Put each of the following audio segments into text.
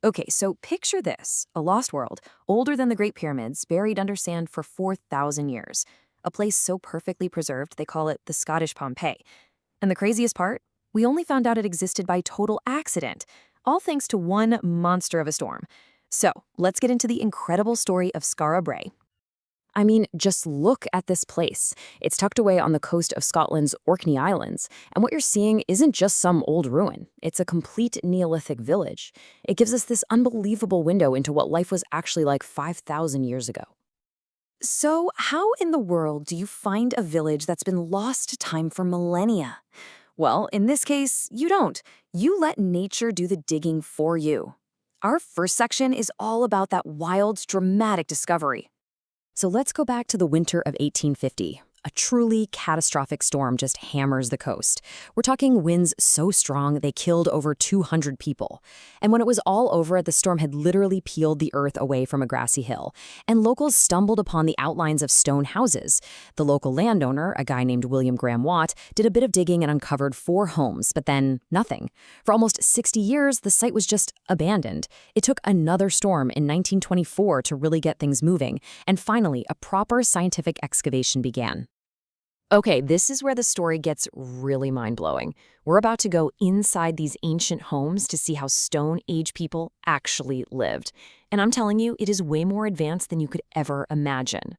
Okay, so picture this, a lost world, older than the Great Pyramids, buried under sand for 4,000 years. A place so perfectly preserved, they call it the Scottish Pompeii. And the craziest part? We only found out it existed by total accident, all thanks to one monster of a storm. So, let's get into the incredible story of Skara Brae. I mean, just look at this place. It's tucked away on the coast of Scotland's Orkney Islands, and what you're seeing isn't just some old ruin. It's a complete Neolithic village. It gives us this unbelievable window into what life was actually like 5,000 years ago. So, how in the world do you find a village that's been lost to time for millennia? Well, in this case, you don't. You let nature do the digging for you. Our first section is all about that wild, dramatic discovery. So let's go back to the winter of 1850. A truly catastrophic storm just hammers the coast. We're talking winds so strong they killed over 200 people. And when it was all over, the storm had literally peeled the earth away from a grassy hill. And locals stumbled upon the outlines of stone houses. The local landowner, a guy named William Graham Watt, did a bit of digging and uncovered 4 homes, but then nothing. For almost 60 years, the site was just abandoned. It took another storm in 1924 to really get things moving. And finally, a proper scientific excavation began. Okay, this is where the story gets really mind-blowing. We're about to go inside these ancient homes to see how Stone Age people actually lived. And I'm telling you, it is way more advanced than you could ever imagine.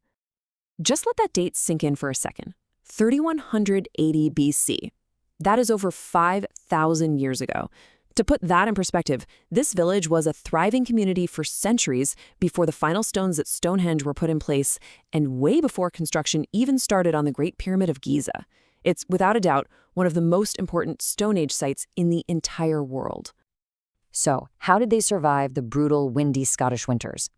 Just let that date sink in for a second. 3180 BC. That is over 5,000 years ago. To put that in perspective, this village was a thriving community for centuries before the final stones at Stonehenge were put in place and way before construction even started on the Great Pyramid of Giza. It's, without a doubt, one of the most important Stone Age sites in the entire world. So, how did they survive the brutal, windy Scottish winters?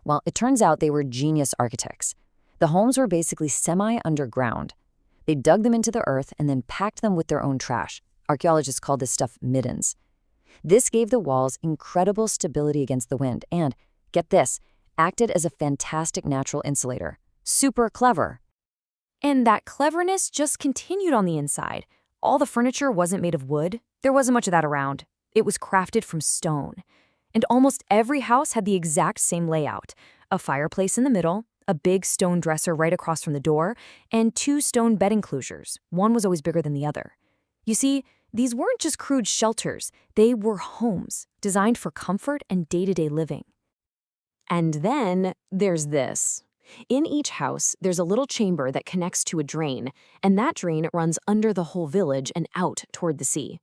Well, it turns out they were genius architects. The homes were basically semi-underground. They dug them into the earth and then packed them with their own trash. Archaeologists call this stuff middens. This gave the walls incredible stability against the wind and, get this, acted as a fantastic natural insulator. Super clever. And that cleverness just continued on the inside. All the furniture wasn't made of wood. There wasn't much of that around. It was crafted from stone. And almost every house had the exact same layout. A fireplace in the middle, a big stone dresser right across from the door, and 2 stone bed enclosures. One was always bigger than the other. You see, these weren't just crude shelters, they were homes designed for comfort and day-to-day living. And then there's this. In each house, there's a little chamber that connects to a drain, and that drain runs under the whole village and out toward the sea.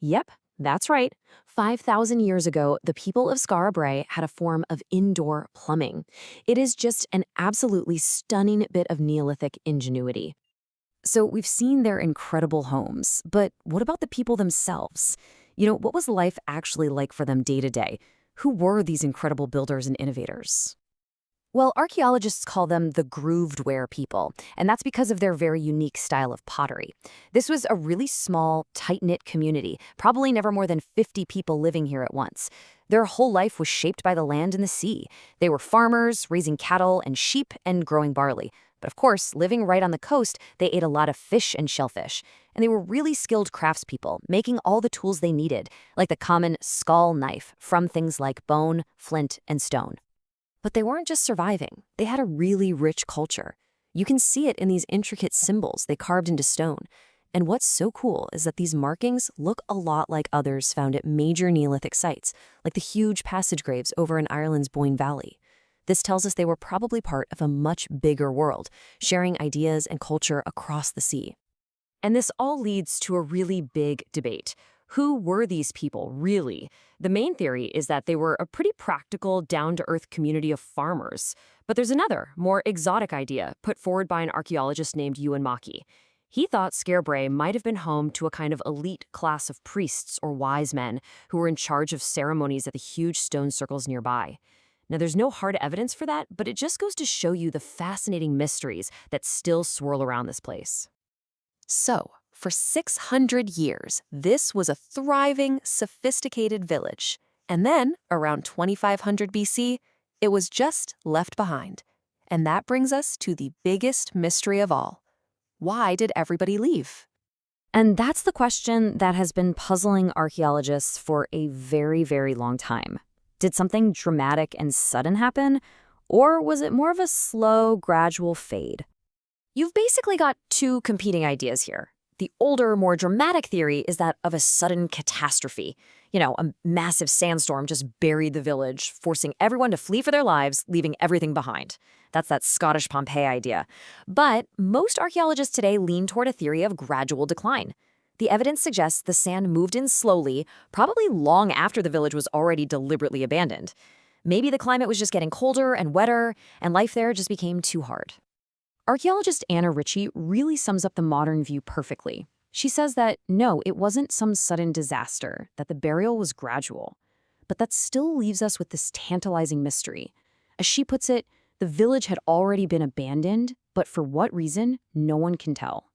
Yep, that's right. 5,000 years ago, the people of Skara Brae had a form of indoor plumbing. It is just an absolutely stunning bit of Neolithic ingenuity. So we've seen their incredible homes, but what about the people themselves? What was life actually like for them day to day? Who were these incredible builders and innovators? Well, archaeologists call them the grooved ware people, and that's because of their very unique style of pottery. This was a really small, tight-knit community, probably never more than 50 people living here at once. Their whole life was shaped by the land and the sea. They were farmers, raising cattle and sheep and growing barley. But of course, living right on the coast, they ate a lot of fish and shellfish. And they were really skilled craftspeople, making all the tools they needed, like the common skull knife from things like bone, flint, and stone. But they weren't just surviving. They had a really rich culture. You can see it in these intricate symbols they carved into stone. And what's so cool is that these markings look a lot like others found at major Neolithic sites, like the huge passage graves over in Ireland's Boyne Valley. This tells us they were probably part of a much bigger world, sharing ideas and culture across the sea. And this all leads to a really big debate. Who were these people, really? The main theory is that they were a pretty practical, down-to-earth community of farmers. But there's another, more exotic idea put forward by an archaeologist named Ewan Mackey. He thought Skara Brae might have been home to a kind of elite class of priests or wise men who were in charge of ceremonies at the huge stone circles nearby. Now, there's no hard evidence for that, but it just goes to show you the fascinating mysteries that still swirl around this place. So, for 600 years, this was a thriving, sophisticated village. And then, around 2500 BC, it was just left behind. And that brings us to the biggest mystery of all. Why did everybody leave? And that's the question that has been puzzling archaeologists for a very, very long time. Did something dramatic and sudden happen? Or was it more of a slow, gradual fade? You've basically got two competing ideas here. The older, more dramatic theory is that of a sudden catastrophe. A massive sandstorm just buried the village, forcing everyone to flee for their lives, leaving everything behind. That's that Scottish Pompeii idea. But most archaeologists today lean toward a theory of gradual decline. The evidence suggests the sand moved in slowly, probably long after the village was already deliberately abandoned. Maybe the climate was just getting colder and wetter, and life there just became too hard. Archaeologist Anna Ritchie really sums up the modern view perfectly. She says that, no, it wasn't some sudden disaster, that the burial was gradual. But that still leaves us with this tantalizing mystery. As she puts it, the village had already been abandoned, but for what reason, no one can tell.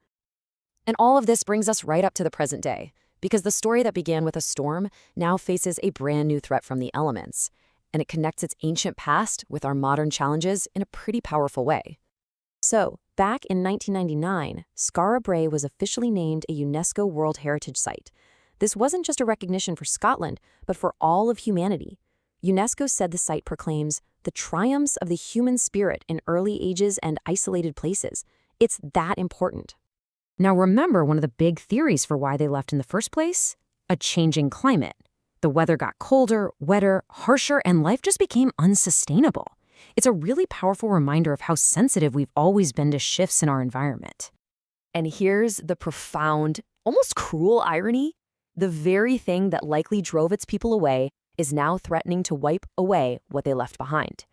And all of this brings us right up to the present day, because the story that began with a storm now faces a brand new threat from the elements, and it connects its ancient past with our modern challenges in a pretty powerful way. So, back in 1999, Skara Brae was officially named a UNESCO World Heritage Site. This wasn't just a recognition for Scotland, but for all of humanity. UNESCO said the site proclaims the triumphs of the human spirit in early ages and isolated places. It's that important. Now remember one of the big theories for why they left in the first place? A changing climate. The weather got colder, wetter, harsher, and life just became unsustainable. It's a really powerful reminder of how sensitive we've always been to shifts in our environment. And here's the profound, almost cruel irony. The very thing that likely drove its people away is now threatening to wipe away what they left behind.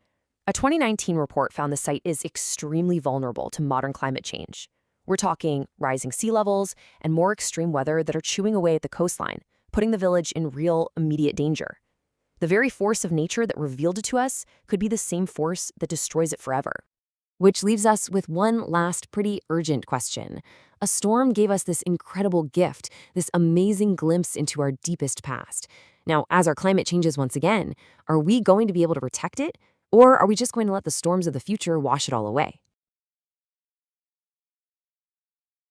A 2019 report found the site is extremely vulnerable to modern climate change. We're talking rising sea levels and more extreme weather that are chewing away at the coastline, putting the village in real, immediate danger. The very force of nature that revealed it to us could be the same force that destroys it forever. Which leaves us with one last pretty urgent question. A storm gave us this incredible gift, this amazing glimpse into our deepest past. Now, as our climate changes once again, are we going to be able to protect it? Or are we just going to let the storms of the future wash it all away?